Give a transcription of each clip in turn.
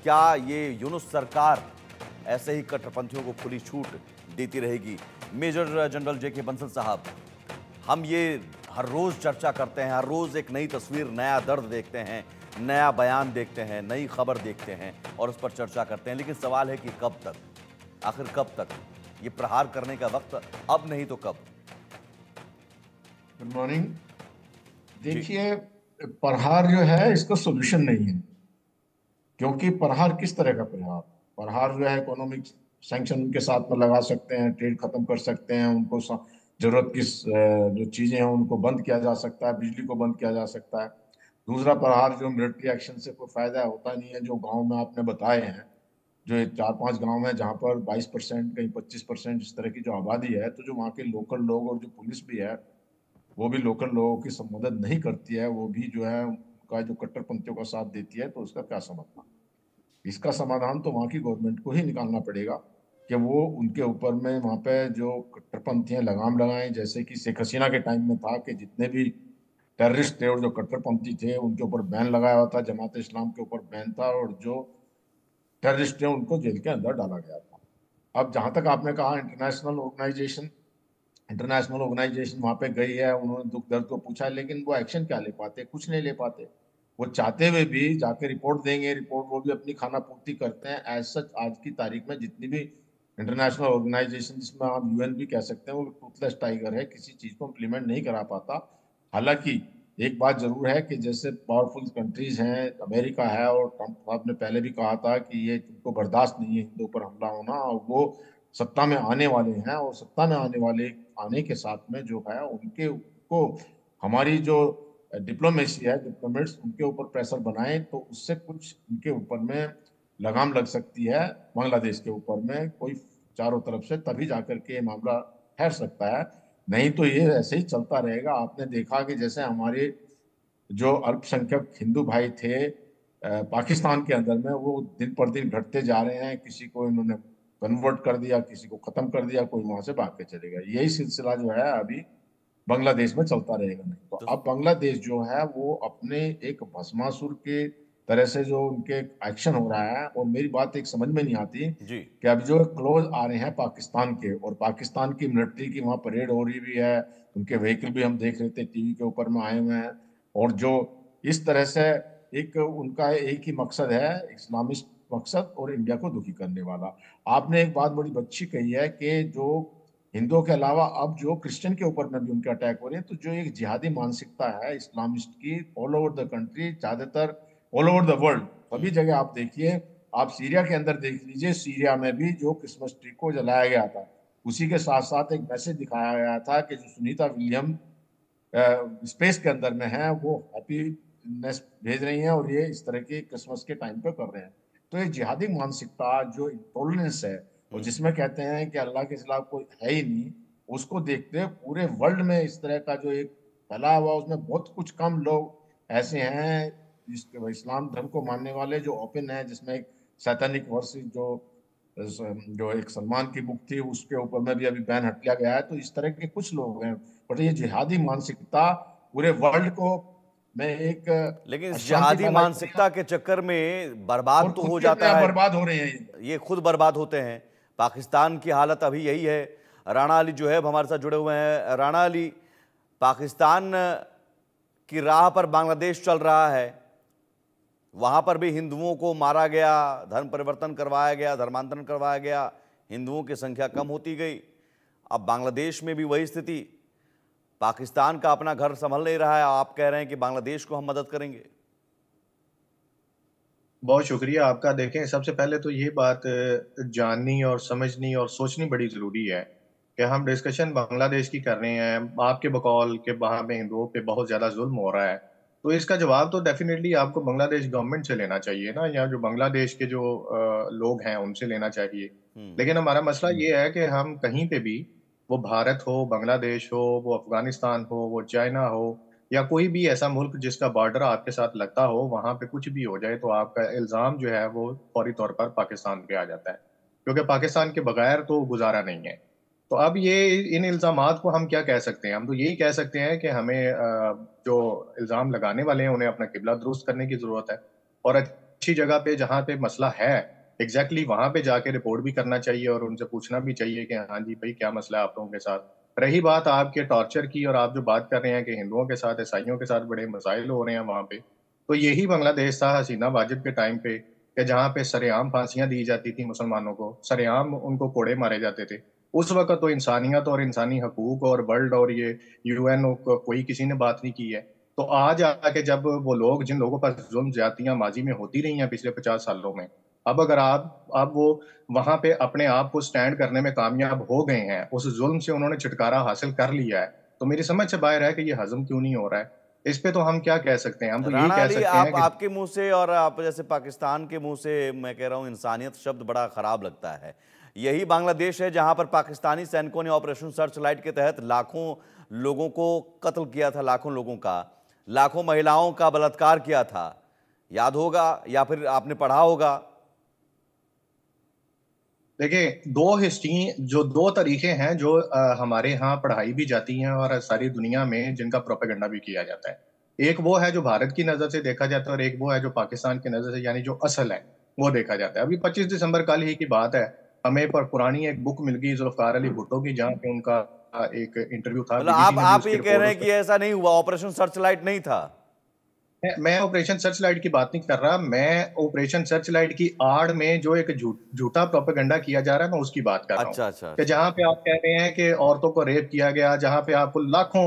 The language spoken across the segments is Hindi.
क्या ये यूनुस सरकार ऐसे ही कट्टरपंथियों को खुली छूट देती रहेगी? मेजर जनरल जेके बंसल साहब, हम ये हर रोज चर्चा करते हैं, हर रोज एक नई तस्वीर, नया दर्द देखते हैं, नया बयान देखते हैं, नई खबर देखते हैं और उस पर चर्चा करते हैं, लेकिन सवाल है कि कब तक, आखिर कब तक? ये प्रहार करने का वक्त अब नहीं तो कब? Good morning. जी। देखिए, प्रहार जो है इसका सोल्यूशन नहीं है। क्योंकि प्रहार किस तरह का प्रहार? प्रहार जो है इकोनॉमिक सैंक्शन उनके साथ में लगा सकते हैं, ट्रेड खत्म कर सकते हैं, उनको जरूरत की जो चीजें हैं उनको बंद किया जा सकता है, बिजली को बंद किया जा सकता है। दूसरा प्रहार जो मिलिट्री एक्शन से कोई फायदा होता नहीं है। जो गांव में आपने बताए हैं, जो 4-5 गांव है जहाँ पर 22% कहीं 25% इस तरह की जो आबादी है, तो जो वहाँ के लोकल लोग और जो पुलिस भी है वो भी लोकल लोगों की सब मदद नहीं करती है, वो भी जो है उनका जो कट्टरपंथियों का साथ देती है, तो उसका क्या समाधान? इसका समाधान तो वहाँ की गवर्नमेंट को ही निकालना पड़ेगा कि वो उनके ऊपर में वहाँ पे जो कट्टरपंथी हैं लगाम लगाएं। जैसे कि शेख हसीना के टाइम में था कि जितने भी टेररिस्ट थे और जो कट्टरपंथी थे उनके ऊपर बैन लगाया हुआ था, जमात इस्लाम के ऊपर बैन था, और जो टेररिस्ट थे उनको जेल के अंदर डाला गया था। अब जहां तक आपने कहा इंटरनेशनल ऑर्गेनाइजेशन वहां पे गई है, उन्होंने दुख दर्द को पूछा, लेकिन वो एक्शन क्या ले पाते? कुछ नहीं ले पाते। वो चाहते हुए भी जाके रिपोर्ट देंगे, रिपोर्ट वो भी अपनी खाना पूर्ति करते हैं। एज सच आज की तारीख में जितनी भी इंटरनेशनल ऑर्गेनाइजेशन, जिसमें आप यूएन भी कह सकते हैं, वो टूथलेस टाइगर है, किसी चीज को इम्प्लीमेंट नहीं करा पाता। हालांकि एक बात जरूर है कि जैसे पावरफुल कंट्रीज हैं, अमेरिका है, और ट्रम्प साहब ने पहले भी कहा था कि ये तुमको बर्दाश्त नहीं है हिंदुओं पर हमला होना, और वो सत्ता में आने वाले हैं, और सत्ता में आने के साथ में जो है उनके को हमारी जो डिप्लोमेसी है, डिप्लोमेट्स उनके ऊपर प्रेशर बनाए, तो उससे कुछ उनके ऊपर में लगाम लग सकती है। बांग्लादेश के ऊपर में कोई चारों तरफ से, तभी जाकर के ये मामला ठहर सकता है। नहीं तो ये ऐसे ही चलता रहेगा। आपने देखा कि जैसे हमारे जो अल्पसंख्यक हिंदू भाई थे पाकिस्तान के अंदर में, वो दिन पर दिन घटते जा रहे हैं। किसी को इन्होंने कन्वर्ट कर दिया, किसी को खत्म कर दिया, कोई वहां से भाग के चले गया। यही सिलसिला जो है अभी बांग्लादेश में चलता रहेगा। नहीं तो तो अब बांग्लादेश जो है वो अपने एक भस्मासुर के तरह से जो उनके एक्शन हो रहा है, और मेरी बात एक समझ में नहीं आती जी। कि अब जो क्लोज आ रहे हैं पाकिस्तान के, और पाकिस्तान की मिलिट्री की वहाँ परेड हो रही भी है, उनके व्हीकल भी हम देख रहे थे टीवी के ऊपर में आए हुए हैं। और जो इस तरह से एक उनका एक ही मकसद है, इस्लामिस्ट मकसद, और इंडिया को दुखी करने वाला। आपने एक बात बड़ी अच्छी कही है कि जो हिंदुओं के अलावा अब जो क्रिश्चियन के ऊपर में भी उनके अटैक हो रहे हैं, तो जो एक जिहादी मानसिकता है इस्लामिस्ट की ऑल ओवर द कंट्री, ज्यादातर ऑल ओवर द वर्ल्ड, सभी जगह आप देखिए। आप सीरिया के अंदर देख लीजिए, सीरिया में भी जो क्रिसमस ट्री को जलाया गया था, उसी के साथ साथ एक मैसेज दिखाया गया था कि जो सुनीता विलियम स्पेस के अंदर में है, वो हैप्पीनेस भेज रही हैं, और ये इस तरह की क्रिसमस के टाइम पे कर रहे हैं। तो ये जिहादी मानसिकता, जो इंटॉलरेंस है, और जिसमें कहते हैं कि अल्लाह के खिलाफ कोई है ही नहीं, उसको देखते हुए पूरे वर्ल्ड में इस तरह का जो एक फैला हुआ, उसमें बहुत कुछ कम लोग ऐसे हैं इस्लाम धर्म को मानने वाले जो ओपन है, जिसमें एक सैतानिक वर्स जो एक सलमान की बुक थी उसके ऊपर में भी अभी बैन हट लिया गया है। तो इस तरह के कुछ लोग हैं, बट ये जिहादी मानसिकता पूरे वर्ल्ड को में एक लेकिन इस अशांति जिहादी फैलाई जा रही है, मानसिकता के चक्कर में बर्बाद और तो खुद हो भी अपने जाता आप है। बर्बाद हो रहे हैं ये। ये खुद बर्बाद होते हैं। पाकिस्तान की हालत अभी यही है। राणा अली जो है अब हमारे साथ जुड़े हुए हैं। राणा अली, पाकिस्तान की राह पर बांग्लादेश चल रहा है, वहां पर भी हिंदुओं को मारा गया, धर्म परिवर्तन करवाया गया, धर्मांतरण करवाया गया, हिंदुओं की संख्या कम होती गई। अब बांग्लादेश में भी वही स्थिति। पाकिस्तान का अपना घर संभल नहीं रहा है, आप कह रहे हैं कि बांग्लादेश को हम मदद करेंगे। बहुत शुक्रिया आपका। देखें, सबसे पहले तो ये बात जाननी और समझनी और सोचनी बड़ी ज़रूरी है कि हम डिस्कशन बांग्लादेश की कर रहे हैं। आपके बकौल के वहाँ पे हिंदुओं पे बहुत ज़्यादा जुल्म हो रहा है, तो इसका जवाब तो डेफिनेटली आपको बांग्लादेश गवर्नमेंट से लेना चाहिए ना, या जो बांग्लादेश के जो लोग हैं उनसे लेना चाहिए। लेकिन हमारा मसला ये है कि हम कहीं पे भी, वो भारत हो, बांग्लादेश हो, वो अफगानिस्तान हो, वो चाइना हो, या कोई भी ऐसा मुल्क जिसका बॉर्डर आपके साथ लगता हो, वहां पे कुछ भी हो जाए तो आपका इल्जाम जो है वो फौरी तौर पर पाकिस्तान पे आ जाता है, क्योंकि पाकिस्तान के बगैर तो गुजारा नहीं है। तो अब ये इन इल्जामात को हम क्या कह सकते हैं? हम तो यही कह सकते हैं कि हमें जो इल्जाम लगाने वाले हैं उन्हें अपना किबला दुरुस्त करने की जरूरत है, और अच्छी जगह पे जहाँ पे मसला है एग्जैक्टली वहां पे जाके रिपोर्ट भी करना चाहिए और उनसे पूछना भी चाहिए कि हाँ जी भाई क्या मसला है आप लोगों के साथ। रही बात आपके टॉर्चर की और आप जो बात कर रहे हैं कि हिंदुओं के साथ ईसाइयों के साथ बड़े मसाइल हो रहे हैं वहां पे, तो यही बांग्लादेश था हसीना वाजिद के टाइम पे कि जहाँ पे सरेआम फांसियां दी जाती थी मुसलमानों को, सरेआम उनको कोड़े मारे जाते थे। उस वक्त तो इंसानियत और इंसानी हकूक और वर्ल्ड और ये यूएन को कोई किसी ने बात नहीं की है। तो आज आके जब वो लोग जिन लोगों पर जुल्म ज्यादतियां माजी में होती रही हैं पिछले 50 सालों में, अब अगर आप वो वहां पे अपने आप को स्टैंड करने में कामयाब हो गए हैं, उस जुल्म से उन्होंने छुटकारा हासिल कर लिया है, तो मेरी समझ से बाहर है कि ये हजम क्यों नहीं हो रहा है। इस पे तो हम क्या कह सकते हैं, हम तो यही राणा कह अली, सकते हैं कि आपके मुंह से और आप जैसे पाकिस्तान के मुंह से मैं कह रहा हूं इंसानियत शब्द बड़ा खराब लगता है। यही बांग्लादेश है जहां पर पाकिस्तानी सैनिकों ने ऑपरेशन सर्च लाइट के तहत लाखों लोगों को कत्ल किया था, लाखों लोगों का, लाखों महिलाओं का बलात्कार किया था। याद होगा या फिर आपने पढ़ा होगा। देखिए, दो हिस्ट्री जो दो तरीके हैं जो हमारे यहाँ पढ़ाई भी जाती हैं और सारी दुनिया में जिनका प्रोपेगेंडा भी किया जाता है। एक वो है जो भारत की नजर से देखा जाता है और एक वो है जो पाकिस्तान की नजर से, यानी जो असल है वो देखा जाता है। अभी 25 दिसंबर कल ही की बात है, हमें पर पुरानी एक बुक मिल गई जुल्फकार अली भुट्टो की, जहाँ पे उनका एक इंटरव्यू था, मतलब बीबीसी ने भी आप उसकी ये कह रहे रिपोर्ट हैं उस कि ऐसा नहीं हुआ, ऑपरेशन सर्च लाइट नहीं था? मैं ऑपरेशन सर्च लाइट की बात नहीं कर रहा, मैं ऑपरेशन सर्च लाइट की आड़ में जो एक झूठा प्रोपेगेंडा किया जा रहा है मैं उसकी बात कर रहा हूँ। अच्छा अच्छा कि अच्छा जहां पे आप कह रहे हैं कि औरतों को रेप किया गया, जहां पे आपको लाखों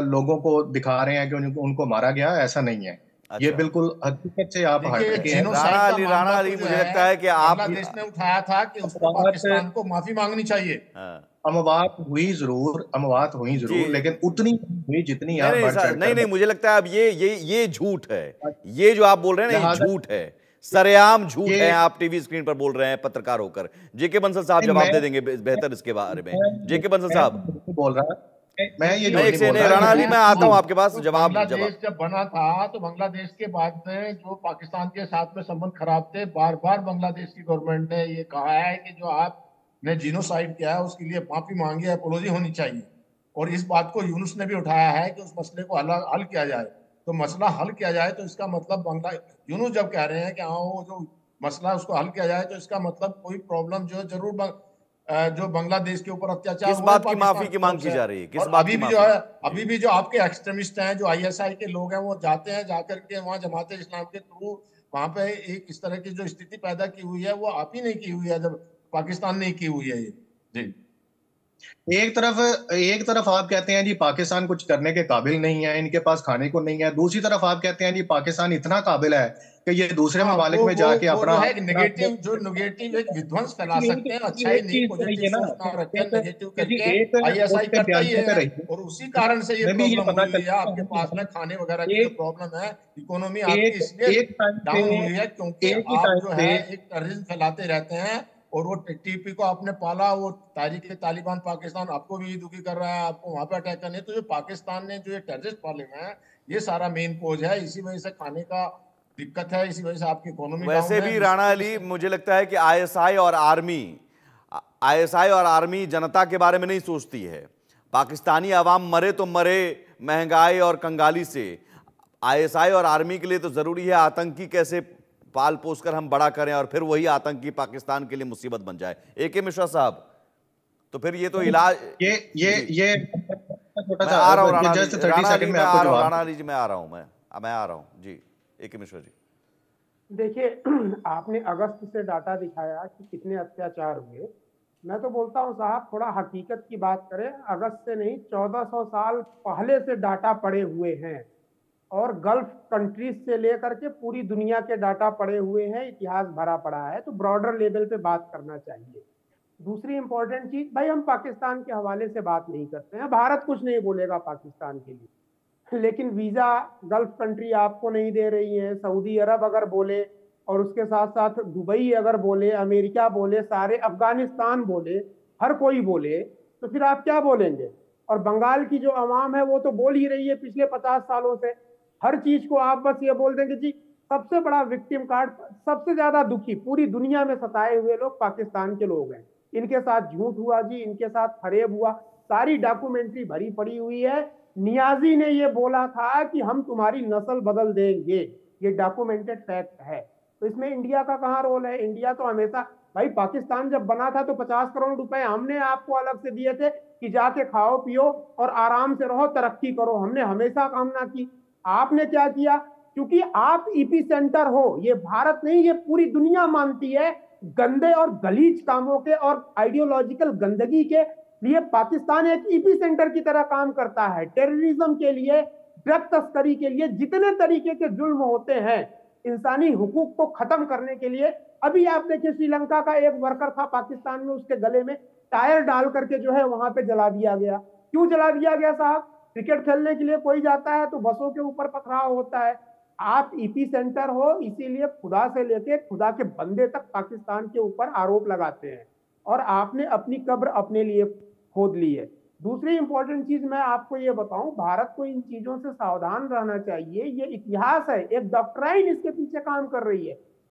लोगों को दिखा रहे हैं कि उनको मारा गया, ऐसा नहीं है। ये अच्छा। बिल्कुल हकीकत से आप देखिए, ये हटके हैं। राणा जीनोसाइड का अली, राणा मामला तो अली, जो मुझे है लगता है कि आप बांग्लादेश ने उठाया था कि उसको बात पाकिस्तान को माफी मांगनी चाहिए। हाँ, अमवात हुई जी, जरूर, लेकिन उतनी नहीं हुई जितनी नहीं आप नहीं बढ़ चढ़ नहीं कर नहीं, मुझे लगता है अब ये झूठ है। बता। ये जो आप बोल रहे हैं ना, ये लिहाजा झूठ है, सरेआम झूठ है। ये आप टीवी स्क्रीन पर बोल रहे हैं पत्रकार होकर। जेके बंसल साहब जवाब मैं दे देंगे बेहतर इसके बारे में। जेके बंसल मैं साहब। झूठ नहीं बोल रहा, मैं ये देखिए, नहीं, झूठ एक नहीं से बोल नहीं, रहा राणा कि अली, मैं आता हूं आपके पास, तो जवाब बांग्लादेश जवाब। जब बना था तो बांग्लादेश के बाद में जो पाकिस्तान के साथ में संबंध खराब थे, बार बार बांग्लादेश की गवर्नमेंट ने ये कहा है कि जो आपने जीनोसाइड किया है उसके लिए माफी मांगी, अपोलॉजी होनी चाहिए। और इस बात को यूनुस ने भी उठाया है कि उस मसले को हल हल किया जाए। तो मसला हल किया जाए तो इसका मतलब बांग्ला यूनुस जब कह रहे हैं कि हाँ वो जो मसला है उसको हल किया जाए, तो इसका मतलब कोई प्रॉब्लम जो है जरूर जो बांग्लादेश के ऊपर अत्याचार किस हुए बात की पाकिस्तान माफी की की मांग तरफ की से। जा रही है? किस और बात अभी की भी जो माफी? है, जी। अभी भी जो आपके एक्सट्रीमिस्ट हैं, जो आईएसआई के लोग हैं, वो जाते हैं जाकर के वहां जमात इस्लाम के थ्रू वहां पे एक इस तरह की जो स्थिति पैदा की हुई है वो आप ही नहीं की हुई है, जब पाकिस्तान ने की हुई है ये। जी। एक तरफ आप कहते हैं जी पाकिस्तान कुछ करने के काबिल नहीं है, इनके पास खाने को नहीं है, दूसरी तरफ आप कहते हैं जी पाकिस्तान इतना काबिल है कि ये दूसरे हाँ, ममालिक में जाके वो अपना जो है एक अपना नेगेटिव, जो नेगेटिव एक विध्वंस फैला सकते हैं, अच्छा ही एक नहीं, चीज तो पॉजिटिव रही है ना, सोच ना रखें, नेगेटिव किसी करके। एक आईएसआई उसके करता ही बयानिए पे है। रही और उसी कारण से ये मैं भी ये प्रॉब्लम पता हुई हुई है आपके पास में, चला खाने वगैरह की जो एक प्रॉब्लम है। इकोनॉमी आपकी एक इसलिए एक टाइम पे डाउन हुई है क्योंकि एक ही आप टाइम जो पे है एक टेररिज्म फैलाते रहते हैं। और वो टीपी को आपने पाला, वो तारीख तालिबान पाकिस्तान आपको भी दुखी कर रहा है, आपको वहां पे अटैक करने। तो जो पाकिस्तान ने जो ये टेररिस्ट पाले हुए हैं, ये सारा मेन कोज है। इसी वजह से खाने का दिक्कत है, इसी वजह से आपकी इकोनॉमी डाउन वैसे है, भी राणा मिस्ट्री अली, से। मुझे लगता है कि आईएसआई और आर्मी जनता के बारे में नहीं सोचती है। पाकिस्तानी आवाम मरे तो मरे महंगाई और कंगाली से। आईएसआई और आर्मी के लिए तो जरूरी है आतंकी कैसे पाल पोस कर हम बड़ा करें और फिर वही आतंकी पाकिस्तान के लिए मुसीबत बन जाए। एके मिश्रा साहब, तो फिर ये तो इलाज। ये ये जी, ये छोटा मैं सा आ रहा हूं राणा अली, जस्ट 30 सेकंड में आपको जवाब राणा अली जी, मैं आ रहा हूं, मैं आ रहा हूं जी। एके मिश्रा जी। देखिए, आपने अगस्त से डाटा दिखाया कि कितने अत्याचार हुए। मैं तो बोलता हूँ साहब, थोड़ा हकीकत की बात करें। अगस्त से नहीं, 1400 साल पहले से डाटा पड़े हुए हैं और गल्फ कंट्रीज से लेकर के पूरी दुनिया के डाटा पड़े हुए हैं, इतिहास भरा पड़ा है। तो ब्रॉडर लेवल पे बात करना चाहिए। दूसरी इंपॉर्टेंट चीज, भाई हम पाकिस्तान के हवाले से बात नहीं करते हैं, भारत कुछ नहीं बोलेगा पाकिस्तान के लिए, लेकिन वीजा गल्फ कंट्री आपको नहीं दे रही है। सऊदी अरब अगर बोले और उसके साथ साथ दुबई अगर बोले, अमेरिका बोले, सारे अफगानिस्तान बोले, हर कोई बोले, तो फिर आप क्या बोलेंगे? और बंगाल की जो अवाम है वो तो बोल ही रही है पिछले 50 सालों से। हर चीज को आप बस ये बोल देंगे जी। सबसे बड़ा विक्टिम कार्ड, सबसे ज्यादा दुखी पूरी दुनिया में सताए हुए लोग पाकिस्तान के लोग हैं। इनके साथ झूठ हुआ जी, इनके साथ फरेब हुआ, सारी डॉक्यूमेंट्री भरी पड़ी हुई है। नियाजी ने ये बोला था कि हम तुम्हारी नस्ल बदल देंगे, ये डॉक्यूमेंटेड फैक्ट है। तो तो इसमें इंडिया का कहाँ रोल है? इंडिया तो हमेशा, भाई पाकिस्तान जब बना था तो 50 करोड़ रुपए हमने आपको अलग से दिए थे कि जाके खाओ पियो और आराम से रहो, तरक्की करो। हमने हमेशा कामना की। आपने क्या किया? क्योंकि आप ईपी सेंटर हो, ये भारत नहीं, ये पूरी दुनिया मानती है, गंदे और गलीज कामों के और आइडियोलॉजिकल गंदगी के लिए पाकिस्तान एक ईपी सेंटर की तरह काम करता है। टेररिज्म के लिए, ड्रग तस्करी के लिए, जितने तरीके के जुल्म होते हैं इंसानी हुकूक को खत्म करने के लिए। अभी आप देखिए, श्रीलंका का एक वर्कर था पाकिस्तान में, उसके गले में टायर डाल करके जो है वहां पे जला दिया गया। क्यों जला दिया गया साहब? क्रिकेट खेलने के लिए कोई जाता है तो बसों के ऊपर पथराव होता है। आप ईपी सेंटर हो, इसीलिए खुदा से लेके खुदा के बंदे तक पाकिस्तान के ऊपर आरोप लगाते हैं, और आपने अपनी कब्र अपने लिए खोद ली है। दूसरी इंपॉर्टेंट चीज मैं आपको ये बताऊं, भारत को इन चीजों से सावधान रहना चाहिए। ये इतिहास है, एक डॉक्ट्राइन इसके पीछे काम कर रही है।